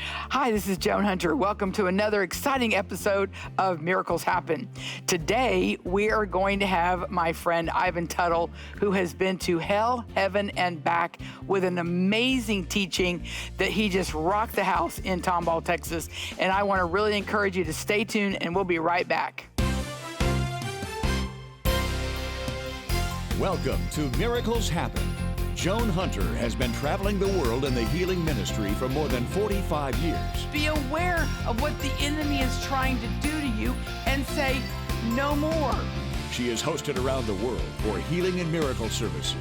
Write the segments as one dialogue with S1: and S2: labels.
S1: Hi, this is Joan Hunter. Welcome to another exciting episode of Miracles Happen. Today, we are going to have my friend Ivan Tuttle, who has been to hell, heaven, and back with an amazing teaching that he just rocked the house in Tomball, Texas. And I want to really encourage you to stay tuned, and we'll be right back.
S2: Welcome to Miracles Happen. Joan Hunter has been traveling the world in the healing ministry for more than 45 years.
S1: Be aware of what the enemy is trying to do to you and say, no more.
S2: She is hosted around the world for healing and miracle services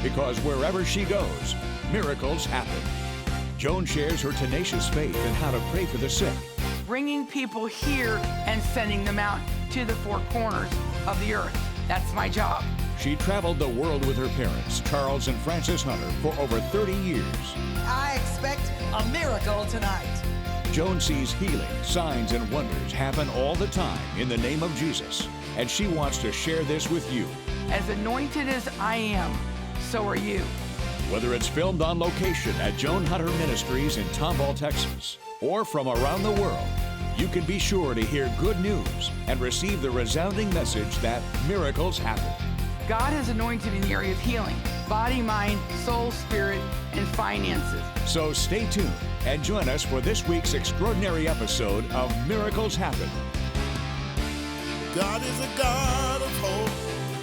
S2: because wherever she goes, miracles happen. Joan shares her tenacious faith in how to pray for the sick.
S1: Bringing people here and sending them out to the four corners of the earth. That's my job.
S2: She traveled the world with her parents, Charles and Frances Hunter, for over 30 years.
S3: I expect a miracle tonight.
S2: Joan sees healing, signs, and wonders happen all the time in the name of Jesus, and she wants to share this with you.
S1: As anointed as I am, so are you.
S2: Whether it's filmed on location at Joan Hunter Ministries in Tomball, Texas, or from around the world, you can be sure to hear good news and receive the resounding message that miracles happen.
S1: God has anointed in the area of healing, body, mind, soul, spirit, and finances.
S2: So stay tuned and join us for this week's extraordinary episode of Miracles Happen.
S4: God is a God of hope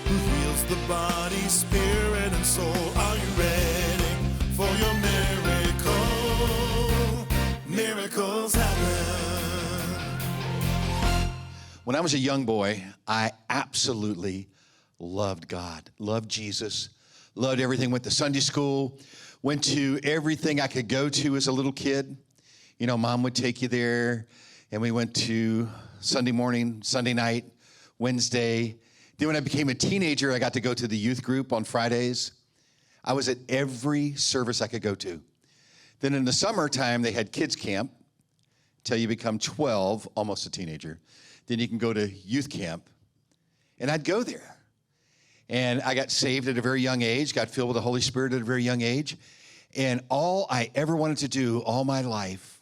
S4: who heals the body, spirit, and soul. Are you ready for your miracle? Miracles happen.
S5: When I was a young boy, I absolutely loved God, loved Jesus, loved everything, went to Sunday school, went to everything I could go to as a little kid. You know, Mom would take you there, and we went to Sunday morning, Sunday night, Wednesday. Then when I became a teenager, I got to go to the youth group on Fridays. I was at every service I could go to. Then in the summertime, they had kids camp till you become 12, almost a teenager. Then you can go to youth camp, and I'd go there. And I got saved at a very young age, got filled with the Holy Spirit at a very young age. And all I ever wanted to do all my life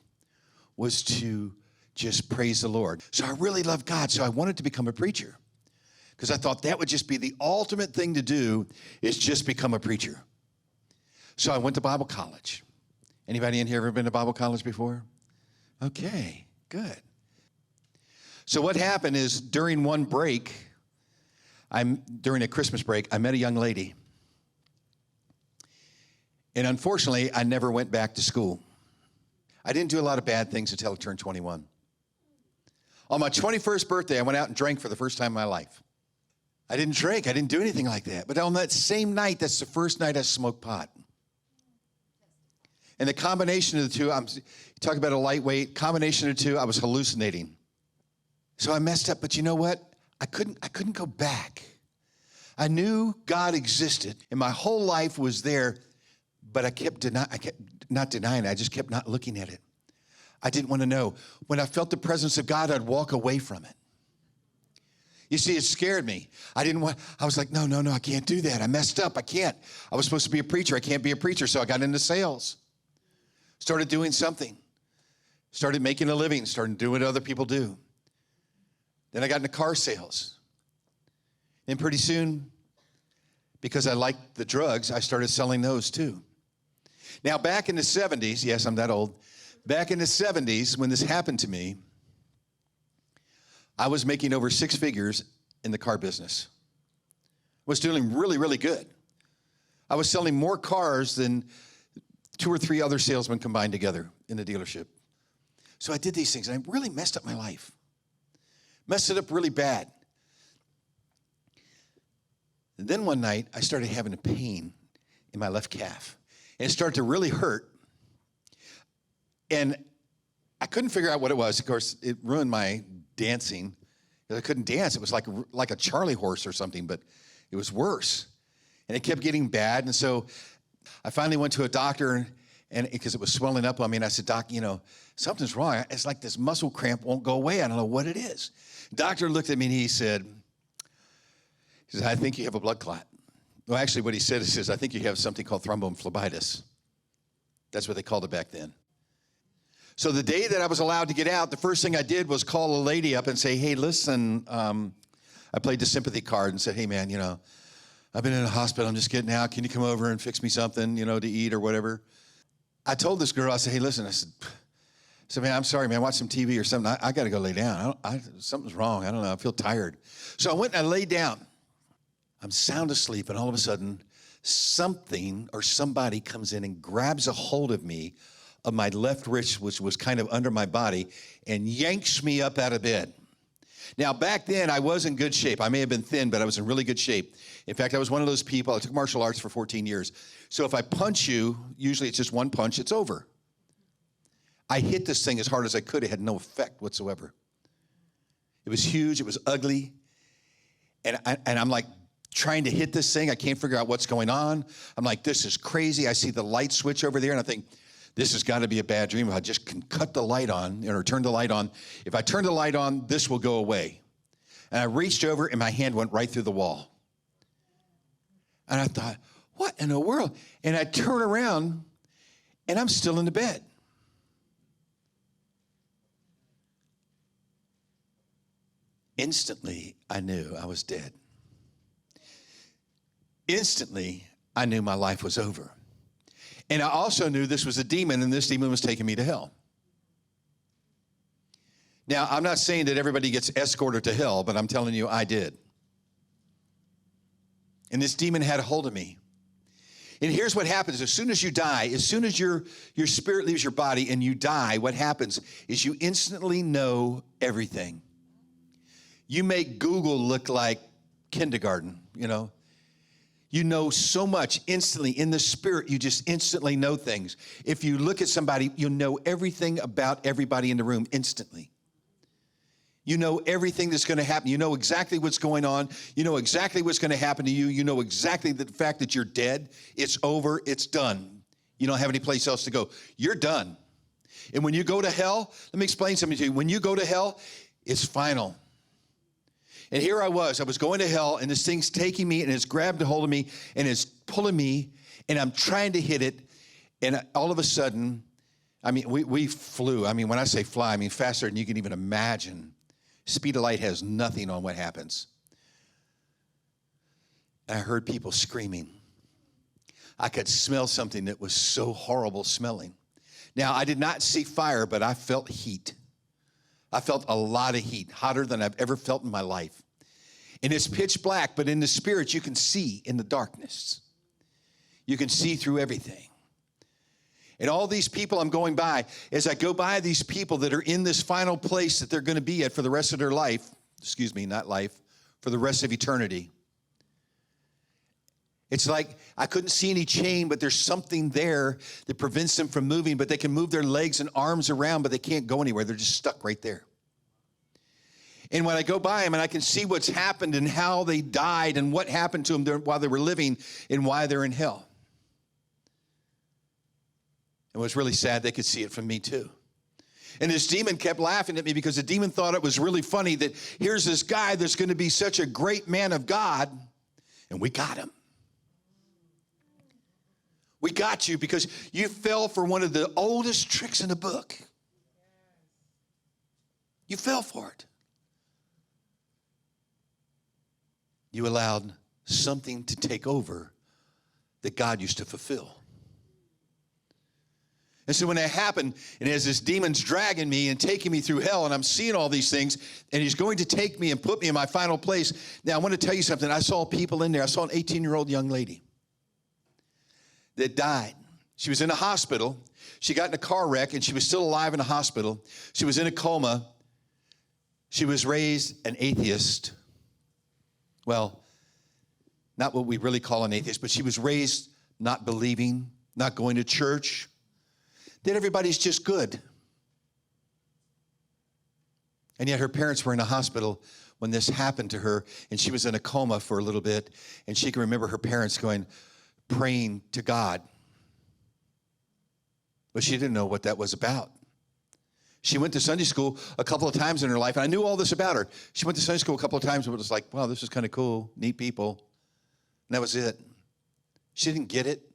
S5: was to just praise the Lord. So I really loved God, so I wanted to become a preacher because I thought that would just be the ultimate thing to do is just become a preacher. So I went to Bible college. Anybody in here ever been to Bible college before? Okay, good. So what happened is during one break, during a Christmas break, I met a young lady. And unfortunately, I never went back to school. I didn't do a lot of bad things until I turned 21. On my 21st birthday, I went out and drank for the first time in my life. I didn't drink. I didn't do anything like that. But on that same night, that's the first night I smoked pot. And the combination of the two, talk about a lightweight, combination of the two, I was hallucinating. So I messed up, but you know what? I couldn't go back. I knew God existed, and my whole life was there, but I kept not denying it. I just kept not looking at it. I didn't want to know. When I felt the presence of God, I'd walk away from it. You see, it scared me. I was like, no, I can't do that. I messed up. I can't. I was supposed to be a preacher. I can't be a preacher, so I got into sales. Started doing something. Started making a living. Started doing what other people do. Then I got into car sales. And pretty soon, because I liked the drugs, I started selling those too. Now, back in the 70s, yes, I'm that old. Back in the 70s, when this happened to me, I was making over 6 figures in the car business. I was doing really, really good. I was selling more cars than 2 or 3 other salesmen combined together in the dealership. So I did these things, and I really messed up my life. Messed it up really bad. And then one night, I started having a pain in my left calf. And it started to really hurt. And I couldn't figure out what it was. Of course, it ruined my dancing. I couldn't dance. It was like a Charlie horse or something, but it was worse. And it kept getting bad. And so I finally went to a doctor, and because it was swelling up on me, and I said, Doc, something's wrong. It's like this muscle cramp won't go away. I don't know what it is. Doctor looked at me and he said, I think you have a blood clot. Well, actually what he said is, I think you have something called thrombophlebitis. That's what they called it back then. So the day that I was allowed to get out, the first thing I did was call a lady up and say, hey, listen, I played the sympathy card and said, hey, man, I've been in a hospital. I'm just getting out. Can you come over and fix me something, to eat or whatever? I told this girl, I said, hey, listen, I said, man, I'm sorry, man, watch some TV or something. I got to go lay down. Something's wrong. I don't know. I feel tired. So I went and I laid down. I'm sound asleep, and all of a sudden, something or somebody comes in and grabs a hold of me, of my left wrist, which was kind of under my body, and yanks me up out of bed. Now, back then, I was in good shape. I may have been thin, but I was in really good shape. In fact, I was one of those people. I took martial arts for 14 years. So if I punch you, usually it's just one punch, it's over. I hit this thing as hard as I could. It had no effect whatsoever. It was huge. It was ugly. And I'm like, trying to hit this thing. I can't figure out what's going on. I'm like, this is crazy. I see the light switch over there, and I think, this has got to be a bad dream. If I just can cut the light on or turn the light on, if I turn the light on, this will go away. And I reached over, and my hand went right through the wall. And I thought, what in the world? And I turn around, and I'm still in the bed. Instantly, I knew I was dead. Instantly, I knew my life was over. And I also knew this was a demon, and this demon was taking me to hell. Now, I'm not saying that everybody gets escorted to hell, but I'm telling you, I did. And this demon had a hold of me. And here's what happens. As soon as you die, as soon as your spirit leaves your body and you die, what happens is you instantly know everything. You make Google look like kindergarten, You know so much instantly. In the spirit, you just instantly know things. If you look at somebody, you know everything about everybody in the room instantly. You know everything that's going to happen. You know exactly what's going on. You know exactly what's going to happen to you. You know exactly the fact that you're dead. It's over. It's done. You don't have any place else to go. You're done. And when you go to hell, let me explain something to you. When you go to hell, it's final. And here I was going to hell, and this thing's taking me, and it's grabbed a hold of me, and it's pulling me, and I'm trying to hit it, and all of a sudden, we flew. When I say fly, faster than you can even imagine. Speed of light has nothing on what happens. And I heard people screaming. I could smell something that was so horrible smelling. Now, I did not see fire, but I felt heat. I felt a lot of heat, hotter than I've ever felt in my life. And it's pitch black, but in the spirit, you can see in the darkness. You can see through everything. And all these people I'm going by, as I go by these people that are in this final place that they're going to be at for the rest of their life, for the rest of eternity. It's like I couldn't see any chain, but there's something there that prevents them from moving, but they can move their legs and arms around, but they can't go anywhere. They're just stuck right there. And when I go by them and I can see what's happened and how they died and what happened to them while they were living and why they're in hell. And what's really sad, they could see it from me too. And this demon kept laughing at me because the demon thought it was really funny that here's this guy that's going to be such a great man of God, and we got him. We got you because you fell for one of the oldest tricks in the book. You fell for it. You allowed something to take over that God used to fulfill. And so when that happened, and as this demon's dragging me and taking me through hell, and I'm seeing all these things, and he's going to take me and put me in my final place. Now, I want to tell you something. I saw people in there. I saw an 18-year-old young lady that died. She was in a hospital. She got in a car wreck, and she was still alive in a hospital. She was in a coma. She was raised an atheist. Well, not what we really call an atheist, but she was raised not believing, not going to church, that everybody's just good. And yet her parents were in a hospital when this happened to her, and she was in a coma for a little bit, and she can remember her parents praying to God. But she didn't know what that was about. She went to Sunday school a couple of times in her life, and I knew all this about her. She went to Sunday school a couple of times, and it was like, wow, this is kind of cool, neat people. And that was it. She didn't get it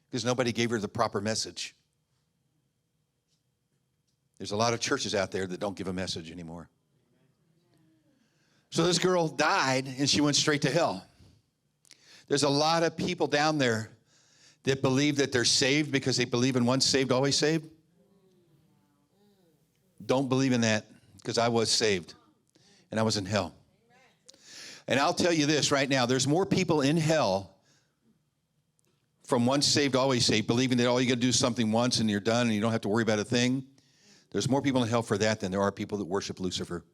S5: because nobody gave her the proper message. There's a lot of churches out there that don't give a message anymore. So this girl died, and she went straight to hell. There's a lot of people down there that believe that they're saved because they believe in once saved, always saved. Don't believe in that, because I was saved, and I was in hell. And I'll tell you this right now, there's more people in hell from once saved, always saved, believing that all you got to do is something once and you're done and you don't have to worry about a thing. There's more people in hell for that than there are people that worship Lucifer.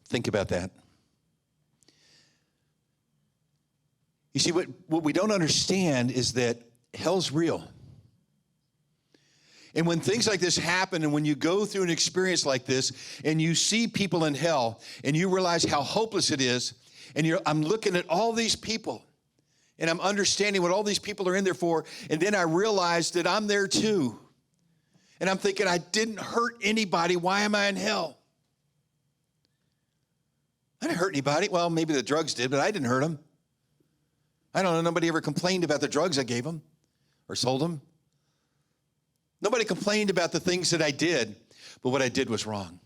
S5: Think about that. You see, what we don't understand is that hell's real. And when things like this happen, and when you go through an experience like this, and you see people in hell, and you realize how hopeless it is, and I'm looking at all these people, and I'm understanding what all these people are in there for, and then I realize that I'm there too. And I'm thinking, I didn't hurt anybody. Why am I in hell? I didn't hurt anybody. Well, maybe the drugs did, but I didn't hurt them. I don't know. Nobody ever complained about the drugs I gave them or sold them. Nobody complained about the things that I did, but what I did was wrong.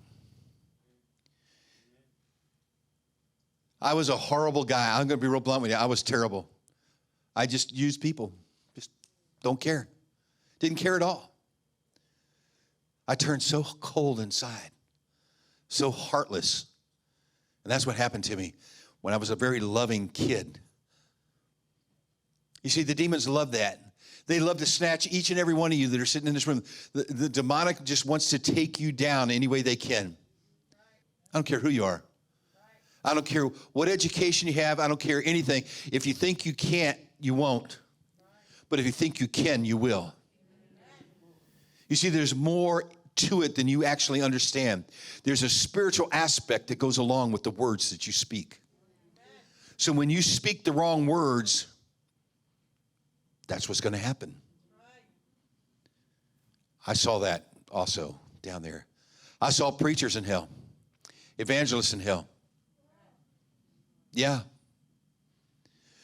S5: I was a horrible guy. I'm going to be real blunt with you. I was terrible. I just used people. Just don't care. Didn't care at all. I turned so cold inside, so heartless. And that's what happened to me when I was a very loving kid. You see, the demons love that. They love to snatch each and every one of you that are sitting in this room. The demonic just wants to take you down any way they can. I don't care who you are. I don't care what education you have. I don't care anything. If you think you can't, you won't. But if you think you can, you will. You see, there's more to it than you actually understand. There's a spiritual aspect that goes along with the words that you speak. So when you speak the wrong words, that's what's going to happen. I saw that also down there. I saw preachers in hell, evangelists in hell. Yeah.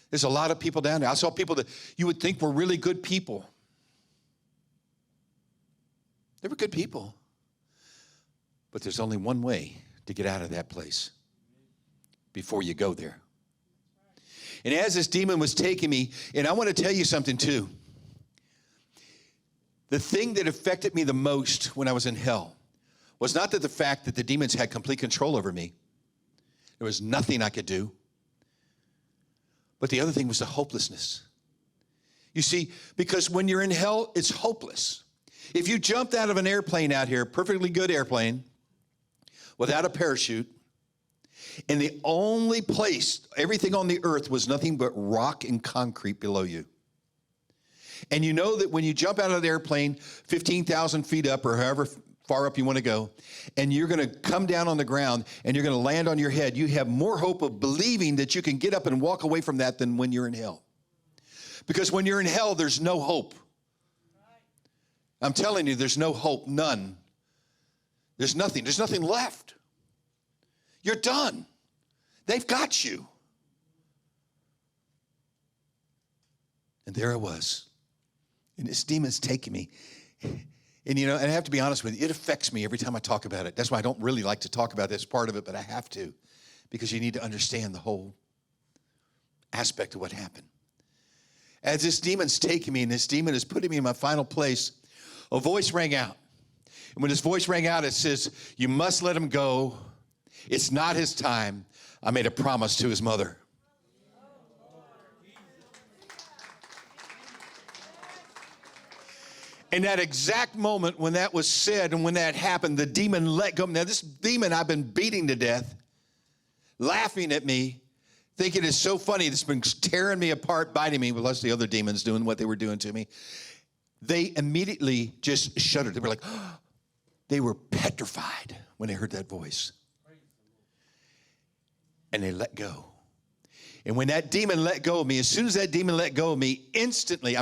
S5: There's a lot of people down there. I saw people that you would think were really good people. They were good people. But there's only one way to get out of that place before you go there. And as this demon was taking me, and I want to tell you something too. The thing that affected me the most when I was in hell was not that the fact that the demons had complete control over me. There was nothing I could do. But the other thing was the hopelessness. You see, because when you're in hell, it's hopeless. If you jumped out of an airplane out here, perfectly good airplane, without a parachute, and the only place, everything on the earth was nothing but rock and concrete below you. And you know that when you jump out of the airplane 15,000 feet up or however far up you want to go, and you're going to come down on the ground and you're going to land on your head, you have more hope of believing that you can get up and walk away from that than when you're in hell. Because when you're in hell, there's no hope. I'm telling you, there's no hope, none. There's nothing left. You're done. They've got you. And there I was. And this demon's taking me. And and I have to be honest with you, it affects me every time I talk about it. That's why I don't really like to talk about this part of it, but I have to. Because you need to understand the whole aspect of what happened. As this demon's taking me, and this demon is putting me in my final place, a voice rang out. And when this voice rang out, it says, "You must let him go. It's not his time. I made a promise to his mother." In that exact moment when that was said and when that happened, the demon let go. Now, this demon I've been beating to death, laughing at me, thinking it's so funny. It's been tearing me apart, biting me, plus the other demons doing what they were doing to me. They immediately just shuddered. They were like, they were petrified when they heard that voice. And they let go. And when that demon let go of me, as soon as that demon let go of me, instantly,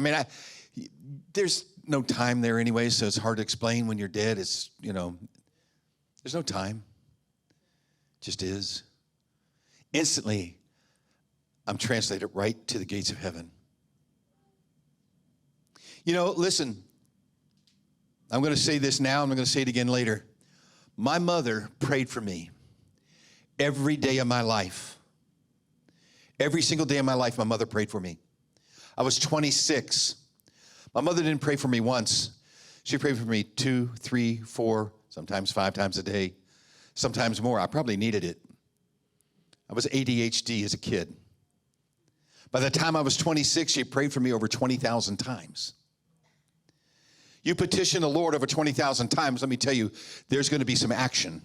S5: there's no time there anyway, so it's hard to explain when you're dead. It's, there's no time. It just is. Instantly, I'm translated right to the gates of heaven. Listen, I'm going to say this now, and I'm going to say it again later. My mother prayed for me every day of my life. Every single day of my life, my mother prayed for me. I was 26. My mother didn't pray for me once. She prayed for me 2, 3, 4, sometimes 5 times a day, sometimes more. I probably needed it. I was ADHD as a kid. By the time I was 26, she prayed for me over 20,000 times. You petition the Lord over 20,000 times, let me tell you, there's going to be some action.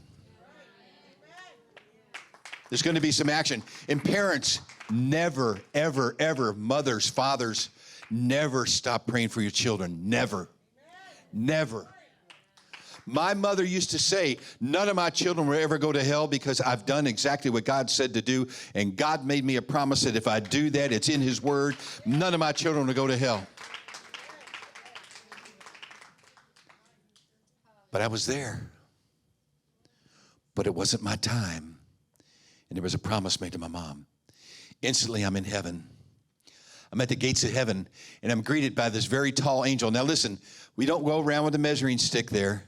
S5: There's going to be some action. And parents, never, ever, ever, mothers, fathers, never stop praying for your children. Never. Never. My mother used to say, none of my children will ever go to hell because I've done exactly what God said to do. And God made me a promise that if I do that, it's in his word. None of my children will go to hell. But I was there. But it wasn't my time. And there was a promise made to my mom. Instantly, I'm in heaven. I'm at the gates of heaven, and I'm greeted by this very tall angel. Now listen, we don't go around with a measuring stick there.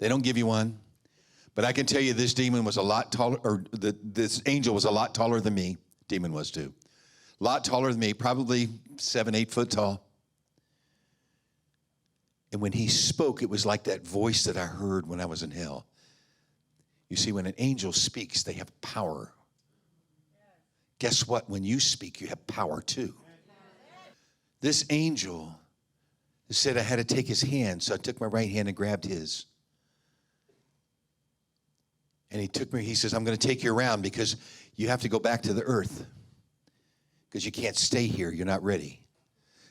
S5: They don't give you one. But I can tell you this demon was a lot taller, or this angel was a lot taller than me. Demon was too. A lot taller than me, probably 7, 8 foot tall. And when he spoke, it was like that voice that I heard when I was in hell. You see, when an angel speaks, they have power. Guess what? When you speak, you have power too. This angel said I had to take his hand, so I took my right hand and grabbed his. And he says, I'm going to take you around because you have to go back to the earth because you can't stay here. You're not ready.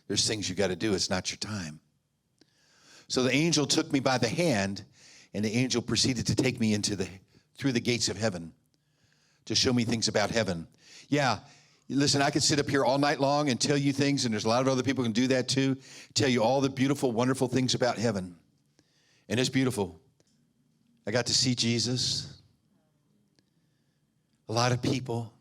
S5: There's things you got to do. It's not your time. So the angel took me by the hand, and the angel proceeded to take me through the gates of heaven to show me things about heaven. Yeah, listen, I could sit up here all night long and tell you things, and there's a lot of other people who can do that too, tell you all the beautiful, wonderful things about heaven. And it's beautiful. I got to see Jesus. A lot of people.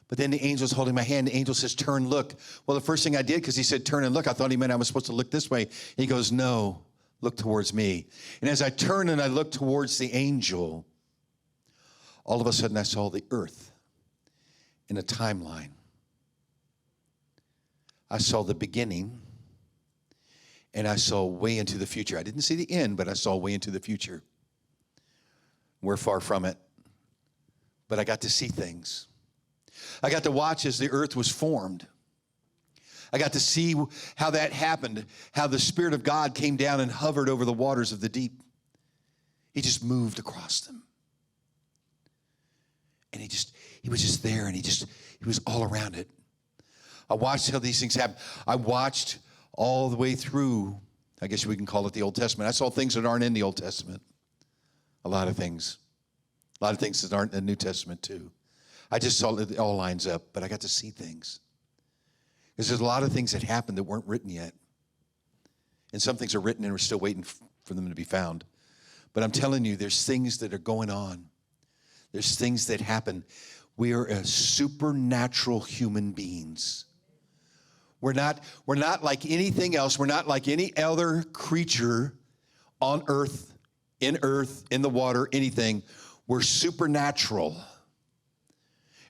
S5: But then the angel's holding my hand. The angel says, turn, look. Well, the first thing I did, because he said, turn and look, I thought he meant I was supposed to look this way. He goes, no, look towards me. And as I turned and I looked towards the angel, all of a sudden I saw the earth in a timeline. I saw the beginning, and I saw way into the future. I didn't see the end, but I saw way into the future. We're far from it, but I got to see things. I got to watch as the earth was formed. I got to see how that happened, how the Spirit of God came down and hovered over the waters of the deep. He just moved across them. And he was just there, and he was all around it. I watched how these things happen. I watched all the way through, I guess we can call it the Old Testament. I saw things that aren't in the Old Testament. A lot of things. A lot of things that aren't in the New Testament too. I just saw it all lines up, but I got to see things. Because there's a lot of things that happened that weren't written yet. And some things are written and we're still waiting for them to be found. But I'm telling you, there's things that are going on. There's things that happen. We are a supernatural human beings. We're not like anything else. We're not like any other creature on earth, in the water, anything. We're supernatural.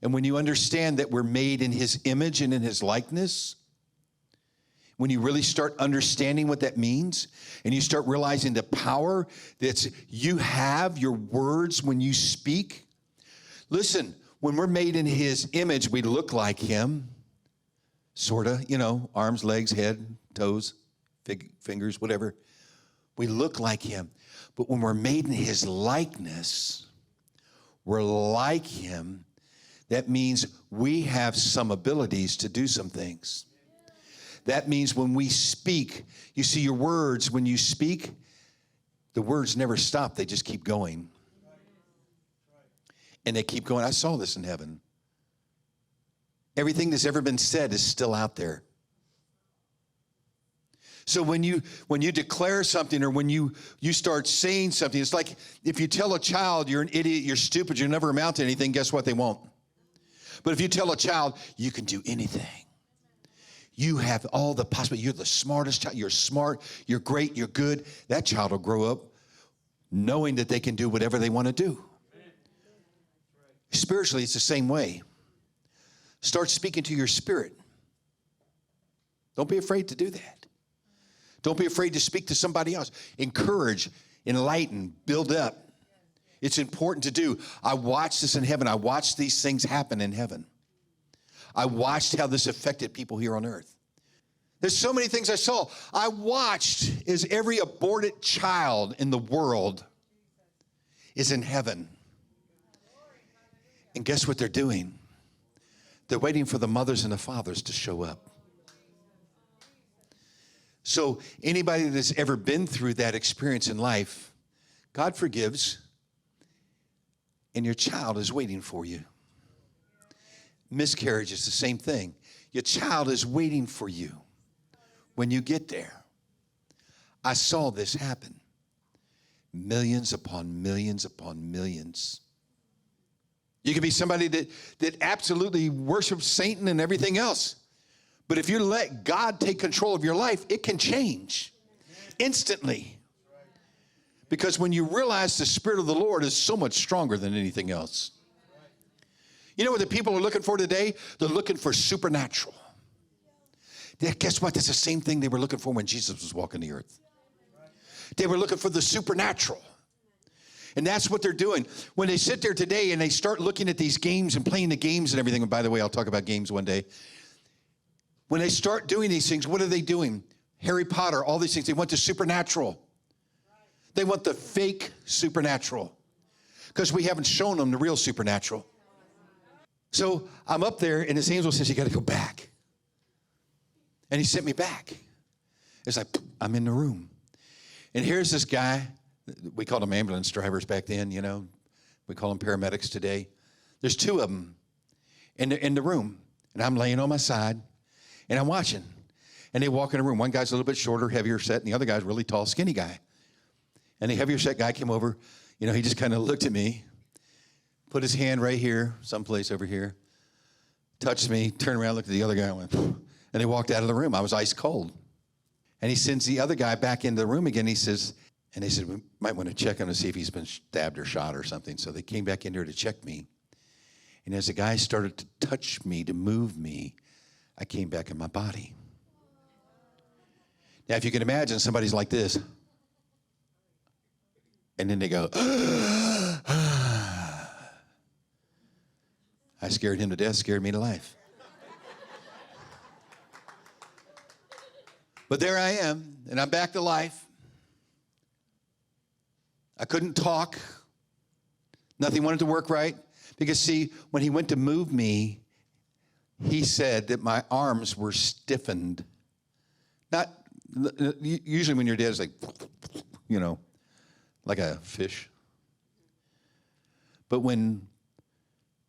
S5: And when you understand that we're made in his image and in his likeness, when you really start understanding what that means, and you start realizing the power that you have, your words when you speak. Listen, when we're made in his image, we look like him, sort of, arms, legs, head, toes, fingers, whatever. We look like him. But when we're made in his likeness, we're like him. That means we have some abilities to do some things. That means when we speak, you see your words, when you speak, the words never stop. They just keep going. And they keep going. I saw this in heaven. Everything that's ever been said is still out there. So when you declare something, or when you start saying something, it's like if you tell a child you're an idiot, you're stupid, you'll never amount to anything, guess what? They won't. But if you tell a child you can do anything, You have all the possibility. You're the smartest child. You're smart. You're great. You're good. That child will grow up knowing that they can do whatever they want to do. Spiritually, it's the same way. Start speaking to your spirit. Don't be afraid to do that. Don't be afraid to speak to somebody else. Encourage, enlighten, build up. It's important to do. I watched this in heaven. I watched these things happen in heaven. I watched how this affected people here on earth. There's so many things I saw. I watched as every aborted child in the world is in heaven. And guess what they're doing? They're waiting for the mothers and the fathers to show up. So anybody that's ever been through that experience in life, God forgives, and your child is waiting for you. Miscarriage is the same thing. Your child is waiting for you when you get there. I saw this happen. Millions upon millions upon millions. You can be somebody that absolutely worships Satan and everything else. But if you let God take control of your life, it can change instantly. Because when you realize the Spirit of the Lord is so much stronger than anything else. You know what the people are looking for today? They're looking for supernatural. Guess what? That's the same thing they were looking for when Jesus was walking the earth. They were looking for the supernatural. And that's what they're doing. When they sit there today and they start looking at these games and playing the games and everything, and by the way, I'll talk about games one day. When they start doing these things, what are they doing? Harry Potter, all these things, they want the supernatural. They want the fake supernatural because we haven't shown them the real supernatural. So I'm up there and this angel says, you got to go back. And he sent me back. It's like, I'm in the room. And here's this guy. We called them ambulance drivers back then, you know. We call them paramedics today. There's two of them in the room. And I'm laying on my side. And I'm watching. And they walk in the room. One guy's a little bit shorter, heavier set, and the other guy's a really tall, skinny guy. And the heavier set guy came over. You know, he just kind of looked at me, put his hand right here, someplace over here, touched me, turned around, looked at the other guy, and went, and he walked out of the room. I was ice cold. And he sends the other guy back into the room again. He says, we might want to check him to see if he's been stabbed or shot or something. So they came back in there to check me. And as the guy started to touch me, to move me, I came back in my body. Now, if you can imagine, somebody's like this. And then they go, I scared him to death, scared me to life. But there I am, and I'm back to life. I couldn't talk. Nothing wanted to work right. Because, see, when he went to move me, he said that my arms were stiffened. Not, usually when you're dead, it's like, you know, like a fish. But when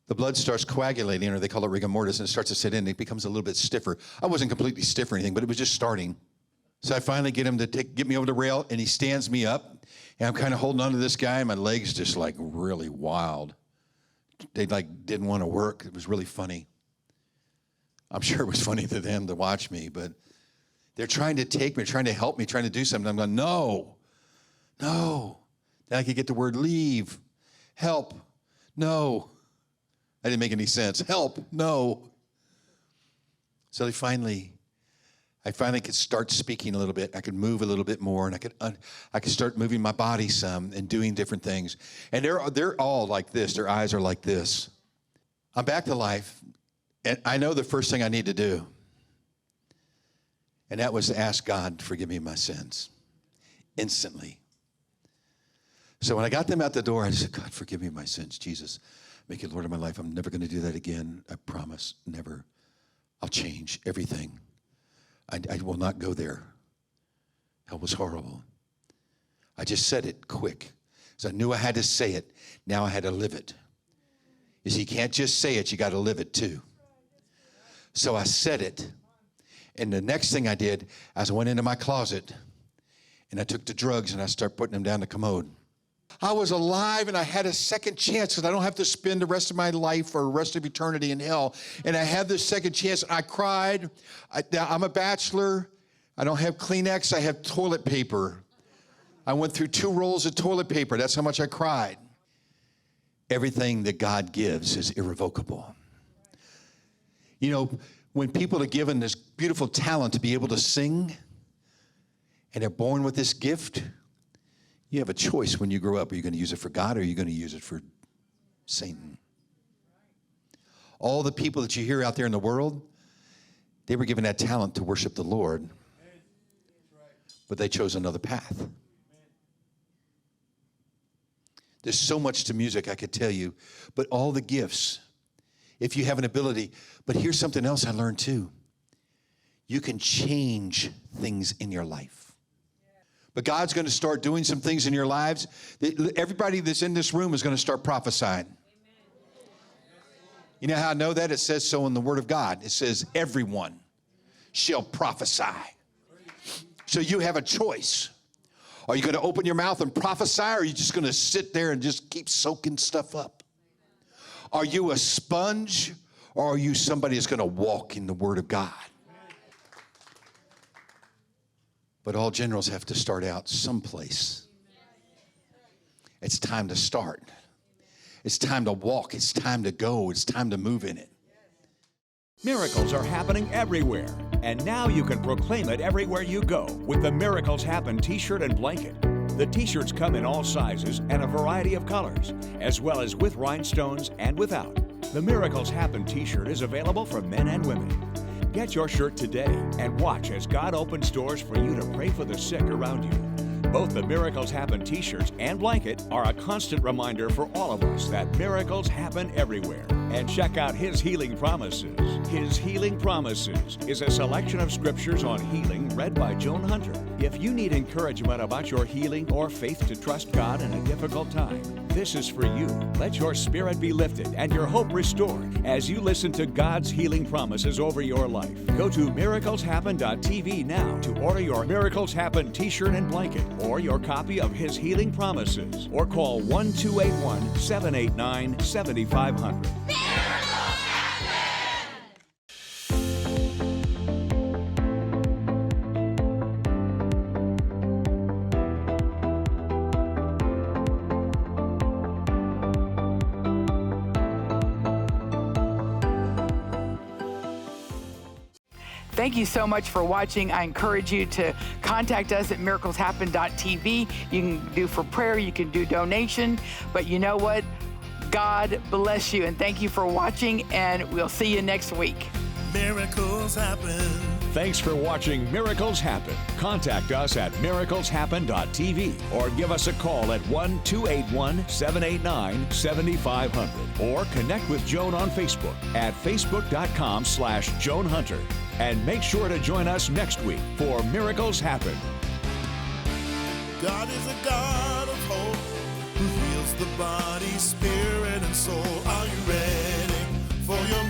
S5: the blood starts coagulating, or they call it rigor mortis, and it starts to sit in, it becomes a little bit stiffer. I wasn't completely stiff or anything, but it was just starting. So I finally get him to get me over the rail, and he stands me up, and I'm kind of holding on to this guy, and my legs just like really wild. They like didn't want to work. It was really funny. I'm sure it was funny to them to watch me, but they're trying to take me, trying to help me, trying to do something. I'm going, no. Then I could get the word leave, help, no. That didn't make any sense. Help, no. So I finally could start speaking a little bit. I could move a little bit more, and I could start moving my body some and doing different things. And they're all like this. Their eyes are like this. I'm back to life. And I know the first thing I need to do, and that was to ask God to forgive me my sins instantly. So when I got them out the door, I said, God, forgive me my sins. Jesus, make you Lord of my life. I'm never going to do that again. I promise, never. I'll change everything. I will not go there. That was horrible. I just said it quick. So I knew I had to say it. Now I had to live it. You see, you can't just say it. You got to live it too. So I said it, and the next thing I did, I went into my closet, and I took the drugs, and I started putting them down the commode. I was alive and I had a second chance because I don't have to spend the rest of my life or the rest of eternity in hell. And I had this second chance. I cried. I'm a bachelor. I don't have Kleenex. I have toilet paper. I went through 2 rolls of toilet paper. That's how much I cried. Everything that God gives is irrevocable. You know, when people are given this beautiful talent to be able to sing, and they're born with this gift, you have a choice when you grow up. Are you going to use it for God or are you going to use it for Satan? All the people that you hear out there in the world, they were given that talent to worship the Lord, but they chose another path. There's so much to music I could tell you, but all the gifts, if you have an ability. But here's something else I learned too. You can change things in your life. But God's going to start doing some things in your lives. Everybody that's in this room is going to start prophesying. You know how I know that? It says so in the Word of God. It says everyone shall prophesy. So you have a choice. Are you going to open your mouth and prophesy, or are you just going to sit there and just keep soaking stuff up? Are you a sponge, or are you somebody that's going to walk in the Word of God? But all generals have to start out someplace. It's time to start. It's time to walk. It's time to go. It's time to move in it.
S2: Miracles are happening everywhere, and now you can proclaim it everywhere you go with the Miracles Happen t-shirt and blanket. The t-shirts come in all sizes and a variety of colors, as well as with rhinestones and without. The Miracles Happen t-shirt is available for men and women. Get your shirt today and watch as God opens doors for you to pray for the sick around you. Both the Miracles Happen t-shirts and blanket are a constant reminder for all of us that miracles happen everywhere. And check out His Healing Promises. His Healing Promises is a selection of scriptures on healing read by Joan Hunter. If you need encouragement about your healing or faith to trust God in a difficult time, this is for you. Let your spirit be lifted and your hope restored as you listen to God's healing promises over your life. Go to miracleshappen.tv now to order your Miracles Happen t-shirt and blanket or your copy of His Healing Promises, or call 1-281-789-7500.
S1: Thank you so much for watching. I encourage you to contact us at miracleshappen.tv. You can do for prayer, you can do donation, but you know what? God bless you, and thank you for watching, and we'll see you next week.
S4: Miracles happen.
S2: Thanks for watching Miracles Happen. Contact us at miracleshappen.tv or give us a call at 1-281-789-7500 or connect with Joan on Facebook at facebook.com/Joan Hunter. And make sure to join us next week for Miracles Happen.
S4: God is a God of hope who heals the body, spirit, and soul. Are you ready for your